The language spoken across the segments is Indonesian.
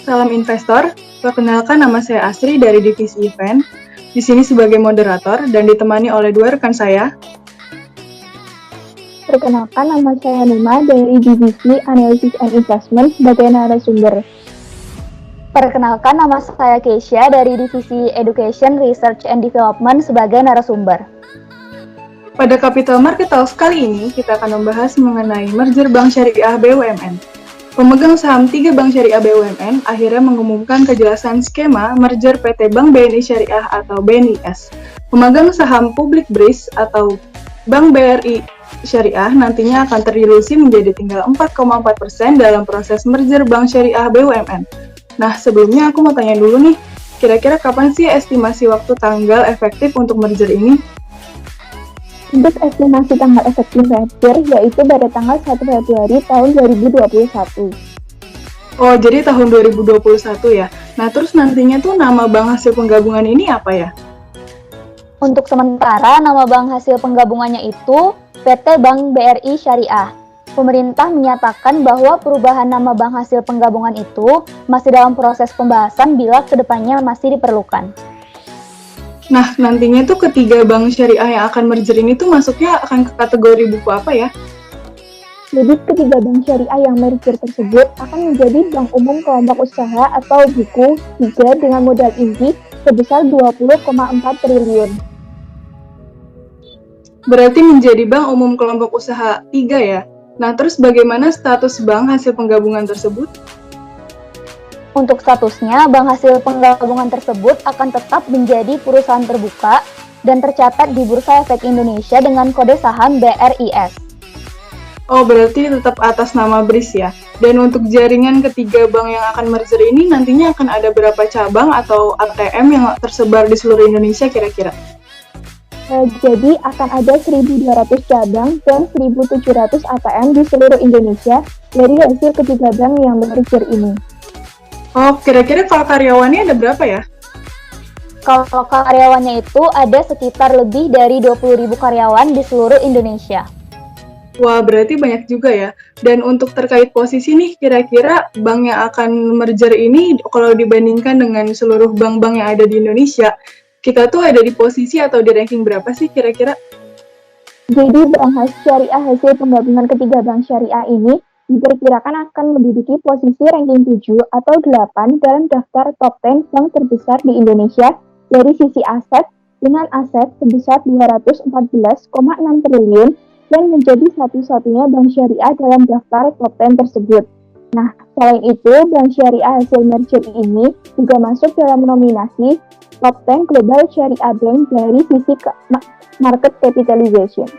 salam investor. Perkenalkan, nama saya Asri dari Divisi Event. Di sini sebagai moderator dan ditemani oleh dua rekan saya. Perkenalkan, nama saya Nima dari Divisi Analysis and Investment sebagai narasumber. Perkenalkan, nama saya Keisha dari Divisi Education, Research and Development sebagai narasumber. Pada Capital Market Talks kali ini, kita akan membahas mengenai merger Bank Syariah BUMN. Pemegang saham 3 Bank Syariah BUMN akhirnya mengumumkan kejelasan skema merger PT Bank BNI Syariah atau BNIS. Pemegang saham publik BRIS atau Bank BRI Syariah nantinya akan terdilusi menjadi tinggal 4,4% dalam proses merger Bank Syariah BUMN. Nah, sebelumnya aku mau tanya dulu nih, kira-kira kapan sih estimasi waktu tanggal efektif untuk merger ini? Untuk estimasi tanggal efektif merger yaitu pada tanggal 1 Februari tahun 2021. Oh, jadi tahun 2021 ya? Nah, terus nantinya tuh nama bank hasil penggabungan ini apa ya? Untuk sementara, nama bank hasil penggabungannya itu PT Bank BRI Syariah. Pemerintah menyatakan bahwa perubahan nama bank hasil penggabungan itu masih dalam proses pembahasan bila kedepannya masih diperlukan. Nah, nantinya tuh ketiga bank syariah yang akan merger ini tuh masuknya akan ke kategori buku apa ya? Jadi ketiga bank syariah yang merger tersebut akan menjadi bank umum kelompok usaha atau buku 3 dengan modal inti sebesar 20,4 triliun. Berarti menjadi bank umum kelompok usaha 3 ya? Nah, terus bagaimana status bank hasil penggabungan tersebut? Untuk statusnya, bank hasil penggabungan tersebut akan tetap menjadi perusahaan terbuka dan tercatat di Bursa Efek Indonesia dengan kode saham BRIS. Oh, berarti tetap atas nama BRIS ya? Dan untuk jaringan ketiga bank yang akan merger ini nantinya akan ada berapa cabang atau ATM yang tersebar di seluruh Indonesia kira-kira? Jadi akan ada 1.200 cabang dan 1.700 ATM di seluruh Indonesia dari hasil ketiga bank yang merger ini. Oh, kira-kira kalau karyawannya ada berapa ya? Kalau karyawannya itu ada sekitar lebih dari 20.000 karyawan di seluruh Indonesia. Wah, berarti banyak juga ya. Dan untuk terkait posisi nih, kira-kira bank yang akan merger ini kalau dibandingkan dengan seluruh bank-bank yang ada di Indonesia, kita tuh ada di posisi atau di ranking berapa sih kira-kira? Jadi bank syariah hasil penggabungan ketiga bank syariah ini diperkirakan akan menduduki posisi ranking 7 atau 8 dalam daftar top 10 bank terbesar di Indonesia dari sisi aset dengan aset sebesar 214,6 triliun dan menjadi satu-satunya bank syariah dalam daftar top 10 tersebut. Nah, selain itu, bank syariah hasil merger ini juga masuk dalam nominasi top 10 Global Syariah Bank dari sisi market capitalization.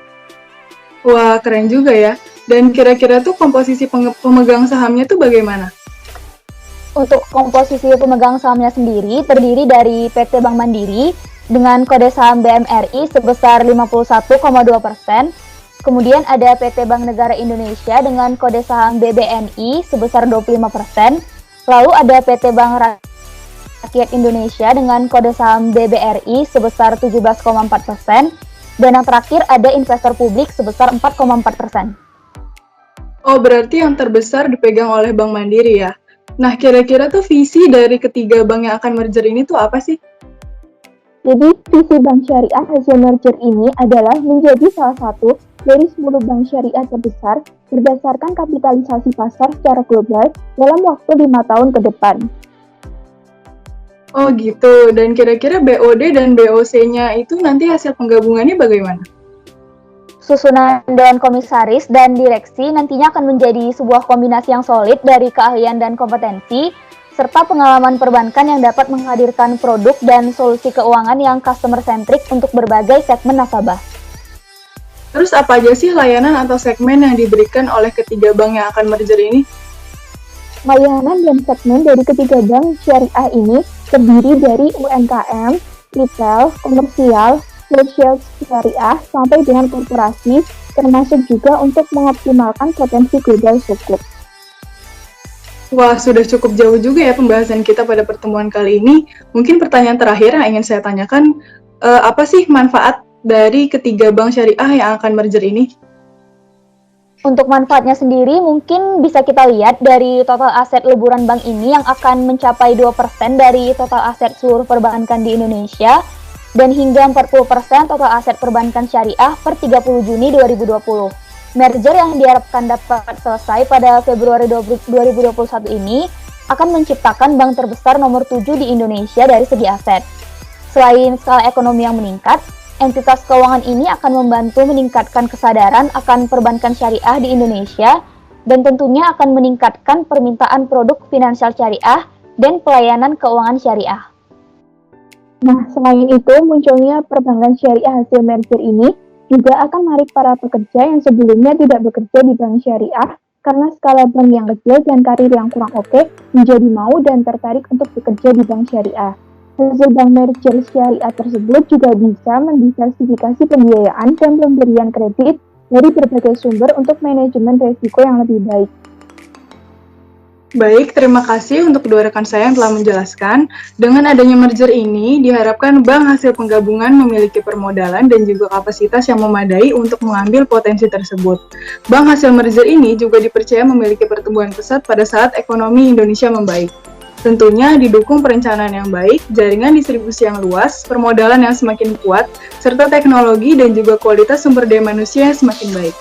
Wah, keren juga ya. Dan kira-kira tuh komposisi pemegang sahamnya tuh bagaimana? Untuk komposisi pemegang sahamnya sendiri terdiri dari PT Bank Mandiri dengan kode saham BMRI sebesar 51,2%. Kemudian ada PT Bank Negara Indonesia dengan kode saham BBNI sebesar 25%. Lalu ada PT Bank Rakyat Indonesia dengan kode saham BBRI sebesar 17,4%. Dan yang terakhir ada investor publik sebesar 4,4%. Oh, berarti yang terbesar dipegang oleh Bank Mandiri ya? Nah, kira-kira tuh visi dari ketiga bank yang akan merger ini tuh apa sih? Jadi, visi bank syariah hasil merger ini adalah menjadi salah satu dari 10 bank syariah terbesar berdasarkan kapitalisasi pasar secara global dalam waktu 5 tahun ke depan. Oh gitu, dan kira-kira BOD dan BOC-nya itu nanti hasil penggabungannya bagaimana? Susunan Dewan Komisaris dan Direksi nantinya akan menjadi sebuah kombinasi yang solid dari keahlian dan kompetensi, serta pengalaman perbankan yang dapat menghadirkan produk dan solusi keuangan yang customer-centric untuk berbagai segmen nasabah. Terus apa aja sih layanan atau segmen yang diberikan oleh ketiga bank yang akan merger ini? Layanan dan segmen dari ketiga bank syariah ini terdiri dari UMKM, retail, komersial, social syariah, sampai dengan korporasi, termasuk juga untuk mengoptimalkan potensi global sukuk. Wah, sudah cukup jauh juga ya pembahasan kita pada pertemuan kali ini. Mungkin pertanyaan terakhir yang ingin saya tanyakan, apa sih manfaat dari ketiga bank syariah yang akan merger ini? Untuk manfaatnya sendiri mungkin bisa kita lihat dari total aset leburan bank ini yang akan mencapai 2% dari total aset seluruh perbankan di Indonesia dan hingga 40% total aset perbankan syariah per 30 Juni 2020. Merger yang diharapkan dapat selesai pada Februari 2021 ini akan menciptakan bank terbesar nomor 7 di Indonesia dari segi aset. Selain skala ekonomi yang meningkat, entitas keuangan ini akan membantu meningkatkan kesadaran akan perbankan syariah di Indonesia dan tentunya akan meningkatkan permintaan produk finansial syariah dan pelayanan keuangan syariah. Nah, selain itu, munculnya perbankan syariah hasil merger ini juga akan menarik para pekerja yang sebelumnya tidak bekerja di bank syariah karena skala bank yang kecil dan karir yang kurang oke menjadi mau dan tertarik untuk bekerja di bank syariah. Hasil bank merger syariah tersebut juga bisa mendiversifikasi pembiayaan dan pemberian kredit dari berbagai sumber untuk manajemen risiko yang lebih baik. Baik, terima kasih untuk kedua rekan saya yang telah menjelaskan. Dengan adanya merger ini, diharapkan bank hasil penggabungan memiliki permodalan dan juga kapasitas yang memadai untuk mengambil potensi tersebut. Bank hasil merger ini juga dipercaya memiliki pertumbuhan pesat pada saat ekonomi Indonesia membaik. Tentunya didukung perencanaan yang baik, jaringan distribusi yang luas, permodalan yang semakin kuat, serta teknologi dan juga kualitas sumber daya manusia yang semakin baik.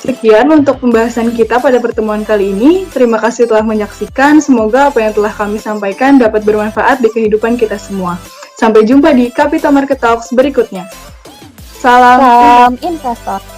Sekian untuk pembahasan kita pada pertemuan kali ini. Terima kasih telah menyaksikan. Semoga apa yang telah kami sampaikan dapat bermanfaat di kehidupan kita semua. Sampai jumpa di Capital Market Talks berikutnya. Salam Investor.